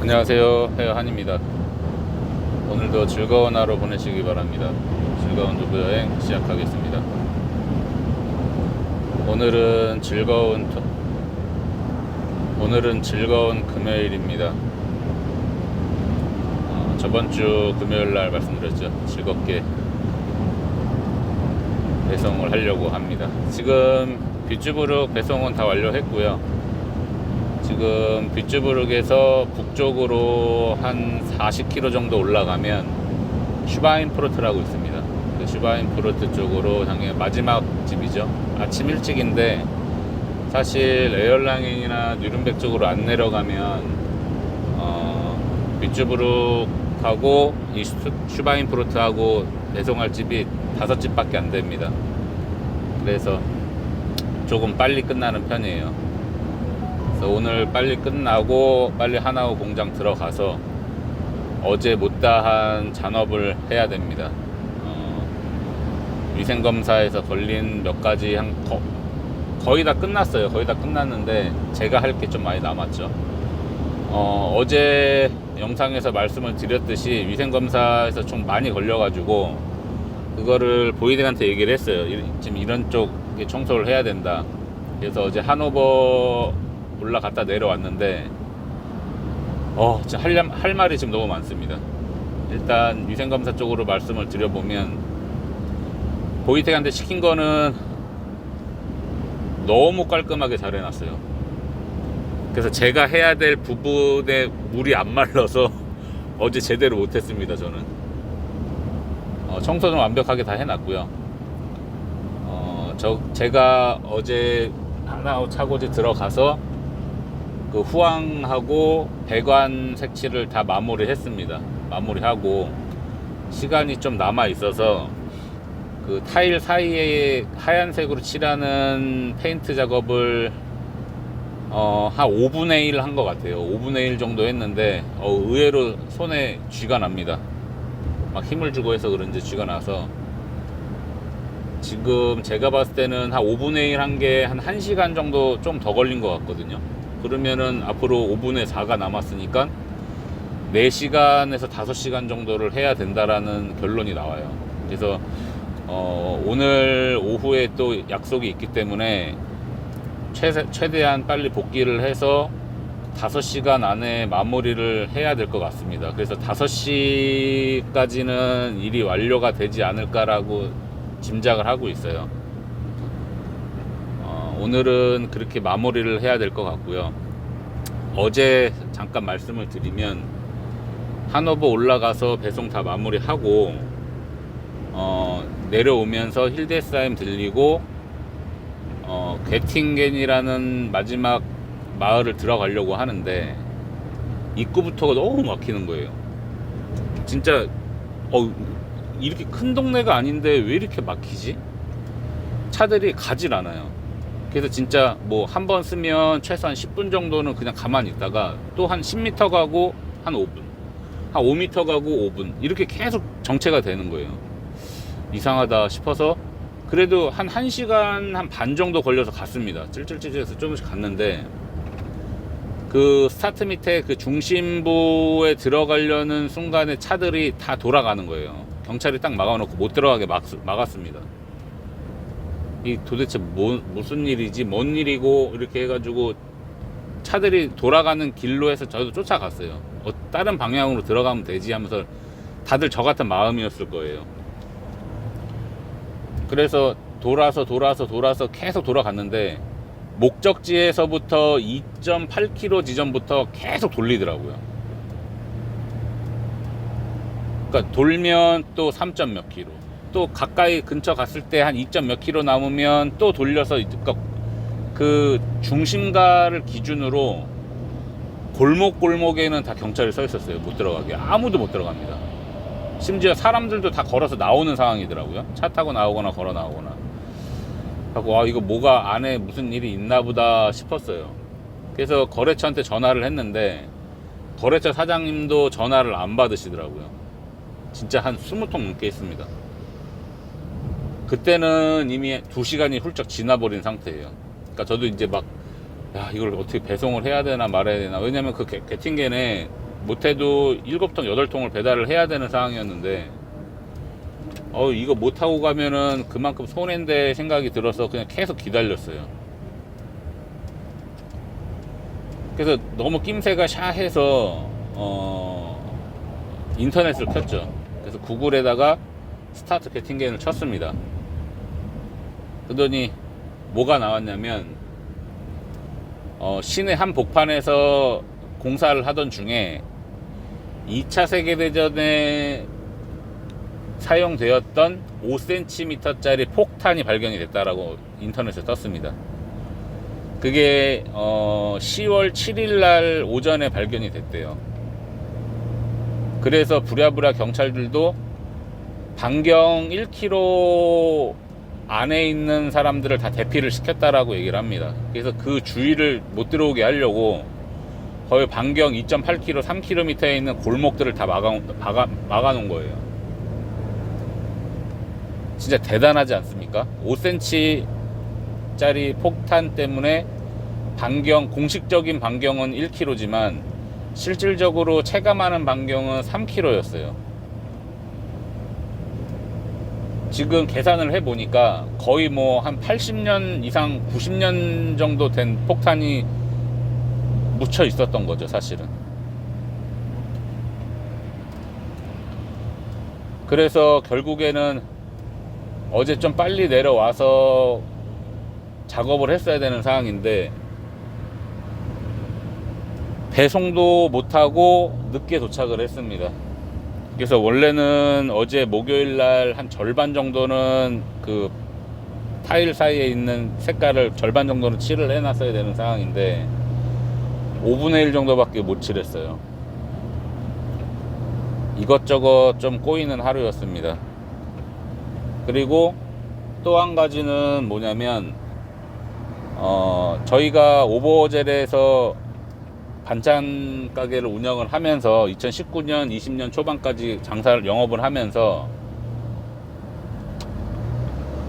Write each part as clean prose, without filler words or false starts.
안녕하세요, 헤어한입니다. 오늘도 즐거운 하루 보내시기 바랍니다. 즐거운 두부 여행 시작하겠습니다. 오늘은 즐거운 금요일입니다. 저번주 금요일날 말씀드렸죠. 즐겁게 배송을 하려고 합니다. 지금 뷰츠부룩 배송은 다 완료했고요. 지금 뷰츠부룩에서 북쪽으로 한 40km 정도 올라가면 슈바인프루트라고 있습니다. 그 슈바인프루트 쪽으로 향해 마지막 집이죠. 아침 일찍인데 사실 에얼랑행이나 뉴른베르크 쪽으로 안 내려가면 뷰츠부룩하고 이 슈바인프루트하고 배송할 집이 5집밖에 안 됩니다. 그래서 조금 빨리 끝나는 편이에요. 오늘 빨리 끝나고 빨리 하나호 공장 들어가서 어제 못다한 잔업을 해야 됩니다. 위생검사에서 걸린 몇 가지 거의 다 끝났어요. 거의 다 끝났는데 제가 할 게 좀 많이 남았죠. 어제 영상에서 말씀을 드렸듯이 위생검사에서 좀 많이 걸려가지고 그거를 보이딩한테 얘기를 했어요. 지금 이런 쪽에 청소를 해야 된다. 그래서 어제 하노버 올라갔다 내려왔는데 진짜 할 말이 지금 너무 많습니다. 일단 위생검사 쪽으로 말씀을 드려보면 보이텍한테 시킨 거는 너무 깔끔하게 잘 해놨어요. 그래서 제가 해야 될 부분에 물이 안 말라서 어제 제대로 못했습니다. 저는 청소는 완벽하게 다 해놨고요. 제가 어제 하나호 차고지 들어가서 그 후황하고 배관 색칠을 다 마무리했습니다. 마무리하고 시간이 좀 남아 있어서 그 타일 사이에 하얀색으로 칠하는 페인트 작업을 한 5분의 1 한 것 같아요. 5분의 1 정도 했는데 의외로 손에 쥐가 납니다. 막 힘을 주고 해서 그런지 쥐가 나서 지금 제가 봤을 때는 한 5분의 1 한 게 한 1시간 정도 좀 더 걸린 것 같거든요. 그러면은 앞으로 5분의 4가 남았으니까 4시간에서 5시간 정도를 해야 된다라는 결론이 나와요. 그래서 오늘 오후에 또 약속이 있기 때문에 최대한 빨리 복귀를 해서 5시간 안에 마무리를 해야 될 것 같습니다. 그래서 5시까지는 일이 완료가 되지 않을까라고 짐작을 하고 있어요. 오늘은 그렇게 마무리를 해야 될 것 같고요. 어제 잠깐 말씀을 드리면 하노버 올라가서 배송 다 마무리하고 내려오면서 힐데스하임 들리고 게팅겐이라는 마지막 마을을 들어가려고 하는데 입구부터가 너무 막히는 거예요. 진짜 이렇게 큰 동네가 아닌데 왜 이렇게 막히지? 차들이 가질 않아요. 그래서 진짜 뭐 한 번 쓰면 최소한 10분 정도는 그냥 가만히 있다가 또 한 10m 가고 한 5분, 한 5m 가고 5분 이렇게 계속 정체가 되는 거예요. 이상하다 싶어서 그래도 한 1시간 한 반 정도 걸려서 갔습니다. 찔찔찔해서 조금씩 갔는데 그 스타트 밑에 그 중심부에 들어가려는 순간에 차들이 다 돌아가는 거예요. 경찰이 딱 막아놓고 못 들어가게 막았습니다. 이 도대체 무슨 일이지, 뭔 일이고 이렇게 해가지고 차들이 돌아가는 길로 해서 저도 쫓아갔어요. 다른 방향으로 들어가면 되지 하면서 다들 저 같은 마음이었을 거예요. 그래서 돌아서 계속 돌아갔는데 목적지에서부터 2.8km 지점부터 계속 돌리더라고요. 그러니까 돌면 또 3점 몇 킬로, 또 가까이 근처 갔을 때 한 2점 몇 킬로 남으면 또 돌려서 그러니까 그 중심가를 기준으로 골목골목에는 다 경찰이 서 있었어요. 못 들어가게. 아무도 못 들어갑니다. 심지어 사람들도 다 걸어서 나오는 상황이더라고요. 차 타고 나오거나 걸어 나오거나 하고 이거 뭐가 안에 무슨 일이 있나 보다 싶었어요. 그래서 거래처한테 전화를 했는데 거래처 사장님도 전화를 안 받으시더라고요. 진짜 한 20통 넘게 있습니다. 그때는 이미 2시간이 훌쩍 지나버린 상태예요. 그러니까 저도 이제 막 이걸 어떻게 배송을 해야 되나 말아야 되나. 왜냐면 그 게팅겐에 못해도 7통 8통을 배달을 해야 되는 상황이었는데 이거 못하고 가면은 그만큼 손해인데 생각이 들어서 그냥 계속 기다렸어요. 그래서 너무 낌새가 샤해서 인터넷을 켰죠. 그래서 구글에다가 스타트 베팅겐을 쳤습니다. 그러더니 뭐가 나왔냐면 시내 한 복판에서 공사를 하던 중에 2차 세계대전에 사용되었던 5cm짜리 폭탄이 발견이 됐다라고 인터넷에 떴습니다. 그게 10월 7일 날 오전에 발견이 됐대요. 그래서 부랴부랴 경찰들도 반경 1km 안에 있는 사람들을 다 대피를 시켰다라고 얘기를 합니다. 그래서 그 주위를 못 들어오게 하려고 거의 반경 2.8km, 3km에 있는 골목들을 다 막아놓은 거예요. 진짜 대단하지 않습니까? 5cm짜리 폭탄 때문에 공식적인 반경은 1km지만 실질적으로 체감하는 반경은 3km였어요. 지금 계산을 해보니까 거의 뭐 한 80년 이상 90년 정도 된 폭탄이 묻혀 있었던 거죠, 사실은. 그래서 결국에는 어제 좀 빨리 내려와서 작업을 했어야 되는 상황인데 배송도 못하고 늦게 도착을 했습니다. 그래서 원래는 어제 목요일날 한 절반 정도는 그 타일 사이에 있는 색깔을 절반 정도는 칠을 해놨어야 되는 상황인데 5분의 1 정도밖에 못 칠했어요. 이것저것 좀 꼬이는 하루였습니다. 그리고 또 한 가지는 뭐냐면 저희가 오버제에서 반찬 가게를 운영을 하면서 2019년 20년 초반까지 영업을 하면서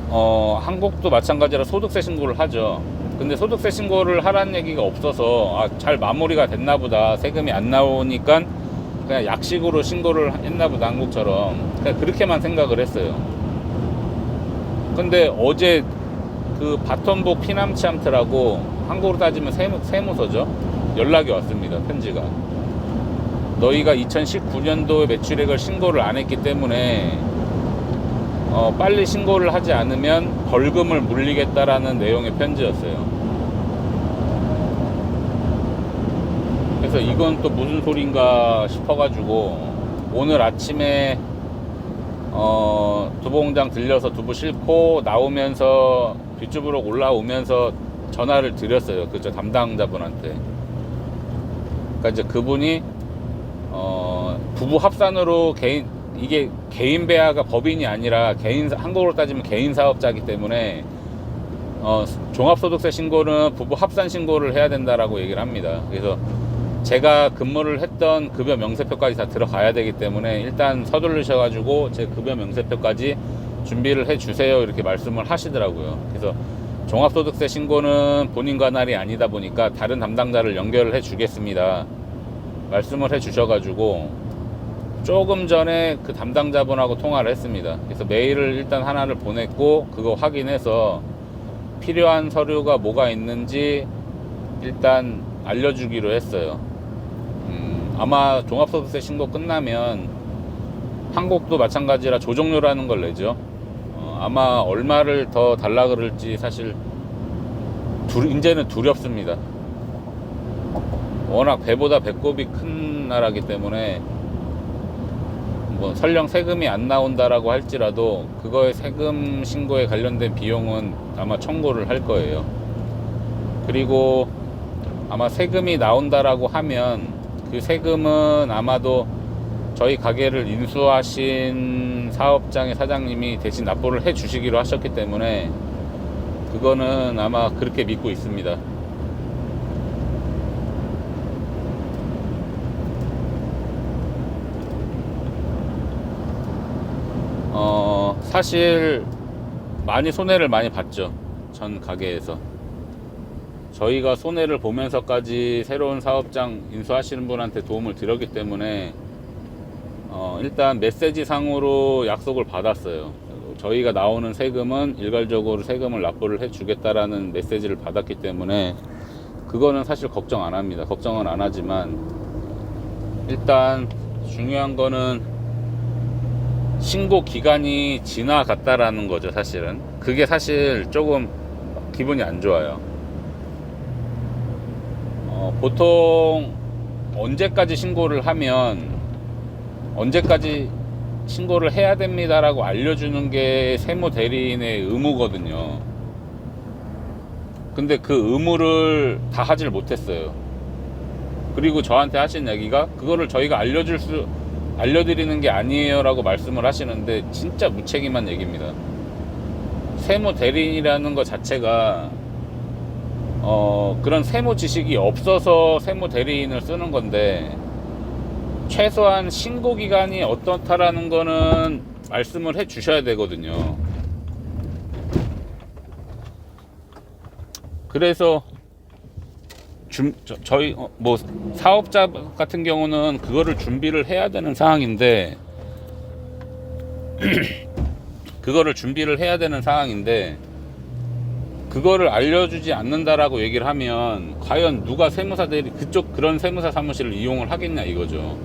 한국도 마찬가지로 소득세 신고를 하죠. 근데 소득세 신고를 하라는 얘기가 없어서 잘 마무리가 됐나 보다, 세금이 안 나오니까 그냥 약식으로 신고를 했나 보다, 한국처럼. 그냥 그렇게만 생각을 했어요. 근데 어제 그 바톤북 피남치암트라고 한국으로 따지면 세무서죠. 연락이 왔습니다. 편지가. 너희가 2019년도 매출액을 신고를 안 했기 때문에 빨리 신고를 하지 않으면 벌금을 물리겠다라는 내용의 편지였어요. 그래서 이건 또 무슨 소린가 싶어가지고 오늘 아침에 두부공장 들려서 두부 싣고 나오면서 뒷집으로 올라오면서 전화를 드렸어요. 그저 담당자분한테. 그러니까 이제 그분이 부부 합산으로 이게 개인 배아가 법인이 아니라 한국으로 따지면 개인 사업자이기 때문에 종합소득세 신고는 부부 합산 신고를 해야 된다라고 얘기를 합니다. 그래서 제가 근무를 했던 급여 명세표까지 다 들어가야 되기 때문에 일단 서두르셔가지고 제 급여 명세표까지 준비를 해주세요, 이렇게 말씀을 하시더라고요. 그래서 종합소득세 신고는 본인 관할이 아니다 보니까 다른 담당자를 연결을 해주겠습니다 말씀을 해주셔가지고 조금 전에 그 담당자분하고 통화를 했습니다. 그래서 메일을 일단 하나를 보냈고 그거 확인해서 필요한 서류가 뭐가 있는지 일단 알려주기로 했어요. 아마 종합소득세 신고 끝나면 한국도 마찬가지라 조정료라는 걸 내죠. 아마 얼마를 더 달라 그럴지 사실 이제는 두렵습니다. 워낙 배보다 배꼽이 큰 나라기 때문에 뭐 설령 세금이 안 나온다라고 할지라도 그거에 세금 신고에 관련된 비용은 아마 청구를 할 거예요. 그리고 아마 세금이 나온다라고 하면 그 세금은 아마도 저희 가게를 인수하신 사업장의 사장님이 대신 납부를 해 주시기로 하셨기 때문에 그거는 아마 그렇게 믿고 있습니다. 사실 손해를 많이 봤죠. 전 가게에서. 저희가 손해를 보면서까지 새로운 사업장 인수하시는 분한테 도움을 드렸기 때문에 일단 메시지 상으로 약속을 받았어요. 저희가 나오는 세금은 일괄적으로 세금을 납부를 해주겠다라는 메시지를 받았기 때문에 그거는 사실 걱정 안 합니다. 걱정은 안 하지만 일단 중요한 거는 신고 기간이 지나갔다라는 거죠. 사실은 그게 사실 조금 기분이 안 좋아요. 보통 언제까지 신고를 하면 언제까지 신고를 해야 됩니다라고 알려주는 게 세무대리인의 의무거든요. 근데 그 의무를 다 하질 못했어요. 그리고 저한테 하신 얘기가 그거를 저희가 알려드리는 게 아니에요 라고 말씀을 하시는데 진짜 무책임한 얘기입니다. 세무대리인이라는 것 자체가 그런 세무 지식이 없어서 세무대리인을 쓰는 건데 최소한 신고기간이 어떻다라는 거는 말씀을 해 주셔야 되거든요. 그래서 저희 뭐 사업자 같은 경우는 그거를 준비를 해야 되는 상황인데 그거를 알려주지 않는다라고 얘기를 하면 과연 누가 세무사들이 그런 세무사 사무실을 이용을 하겠냐 이거죠.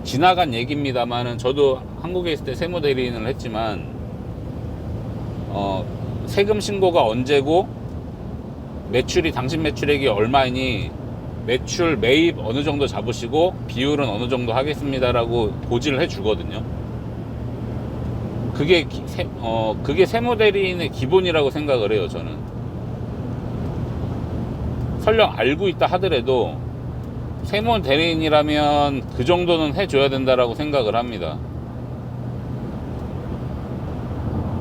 지나간 얘기입니다만은 저도 한국에 있을 때 세무대리인을 했지만 세금 신고가 언제고 매출이 당신 매출액이 얼마이니 매출 매입 어느 정도 잡으시고 비율은 어느 정도 하겠습니다라고 고지를 해 주거든요. 그게 세무대리인의 기본이라고 생각을 해요. 저는 설령 알고 있다 하더라도 세무대리인이라면 그 정도는 해줘야 된다라고 생각을 합니다.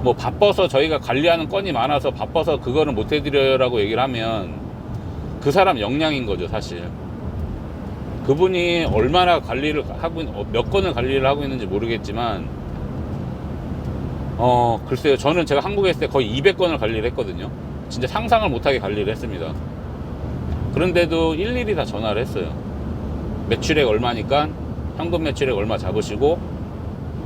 뭐 바빠서 저희가 관리하는 건이 많아서 바빠서 그거는 못 해드려요 라고 얘기를 하면 그 사람 역량인 거죠. 사실 그분이 얼마나 관리를 하고 몇 건을 관리를 하고 있는지 모르겠지만 글쎄요, 저는 제가 한국에 있을 때 거의 200건을 관리를 했거든요. 진짜 상상을 못하게 관리를 했습니다. 그런데도 일일이 다 전화를 했어요. 매출액 얼마니까 현금 매출액 얼마 잡으시고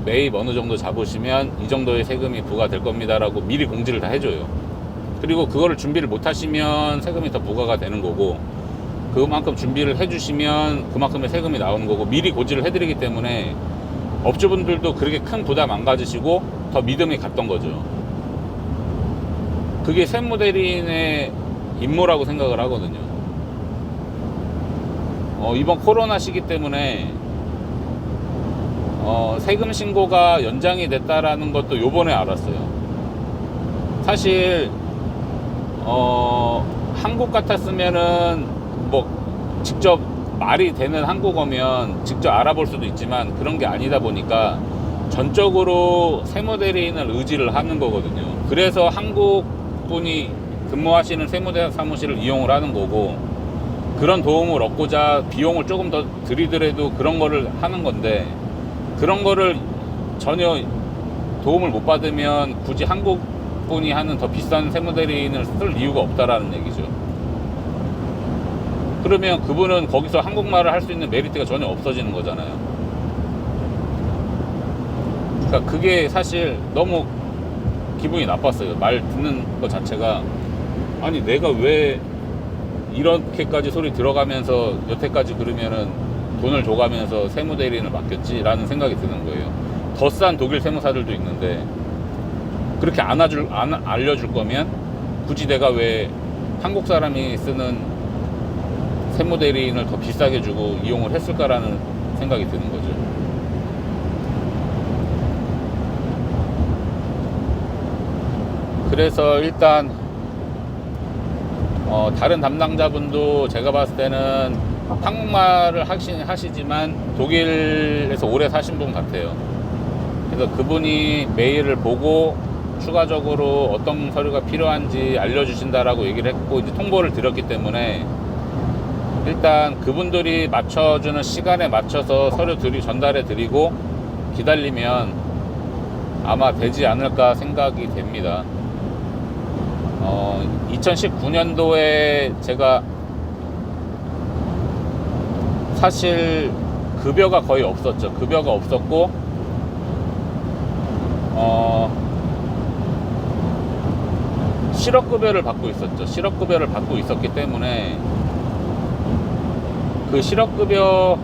매입 어느 정도 잡으시면 이 정도의 세금이 부과될 겁니다 라고 미리 공지를 다 해줘요. 그리고 그거를 준비를 못 하시면 세금이 더 부과가 되는 거고 그만큼 준비를 해주시면 그만큼의 세금이 나오는 거고 미리 고지를 해드리기 때문에 업주분들도 그렇게 큰 부담 안 가지시고 더 믿음이 갔던 거죠. 그게 세무대리인의 임무라고 생각을 하거든요. 이번 코로나 시기 때문에 세금 신고가 연장이 됐다라는 것도 요번에 알았어요. 사실 한국 같았으면은 뭐 직접 말이 되는 한국어면 직접 알아볼 수도 있지만 그런 게 아니다 보니까 전적으로 세무대리인을 의지를 하는 거거든요. 그래서 한국 분이 근무하시는 세무대 사무실을 이용을 하는 거고 그런 도움을 얻고자 비용을 조금 더 들이더라도 그런 거를 하는 건데 그런 거를 전혀 도움을 못 받으면 굳이 한국 분이 하는 더 비싼 세무대리인을 쓸 이유가 없다라는 얘기죠. 그러면 그분은 거기서 한국말을 할 수 있는 메리트가 전혀 없어지는 거잖아요. 그러니까 그게 사실 너무 기분이 나빴어요. 말 듣는 것 자체가 아니 내가 왜 이렇게까지 소리 들어가면서 여태까지 그러면은 돈을 줘가면서 세무대리인을 맡겼지? 라는 생각이 드는 거예요. 더 싼 독일 세무사들도 있는데 그렇게 안 알려줄 거면 굳이 내가 왜 한국 사람이 쓰는 세무대리인을 더 비싸게 주고 이용을 했을까라는 생각이 드는 거죠. 그래서 일단 다른 담당자분도 제가 봤을 때는 한국말을 하시지만 독일에서 오래 사신 분 같아요. 그래서 그분이 메일을 보고 추가적으로 어떤 서류가 필요한지 알려주신다라고 얘기를 했고 이제 통보를 드렸기 때문에 일단 그분들이 맞춰주는 시간에 맞춰서 서류 전달해 드리고 기다리면 아마 되지 않을까 생각이 됩니다. 2019년도에 제가 사실 급여가 거의 없었죠. 급여가 없었고 실업급여를 받고 있었죠. 실업급여를 받고 있었기 때문에 그 실업급여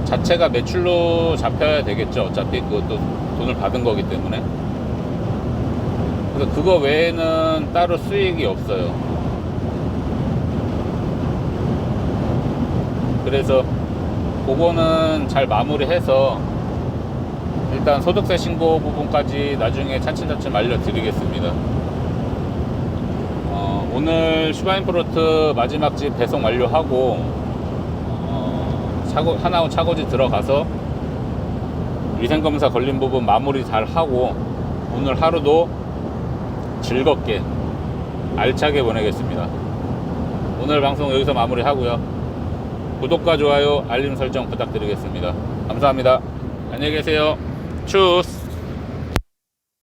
자체가 매출로 잡혀야 되겠죠. 어차피 그것도 돈을 받은 거기 때문에. 그래서 그거 외에는 따로 수익이 없어요. 그래서 그거는 잘 마무리해서 일단 소득세 신고 부분까지 나중에 차츰차츰 알려드리겠습니다. 오늘 슈바인프로트 마지막 집 배송 완료하고 하나원 차고지 들어가서 위생검사 걸린 부분 마무리 잘 하고 오늘 하루도 즐겁게 알차게 보내겠습니다. 오늘 방송 여기서 마무리 하고요. 구독과 좋아요 알림 설정 부탁드리겠습니다. 감사합니다. 안녕히 계세요. 추스.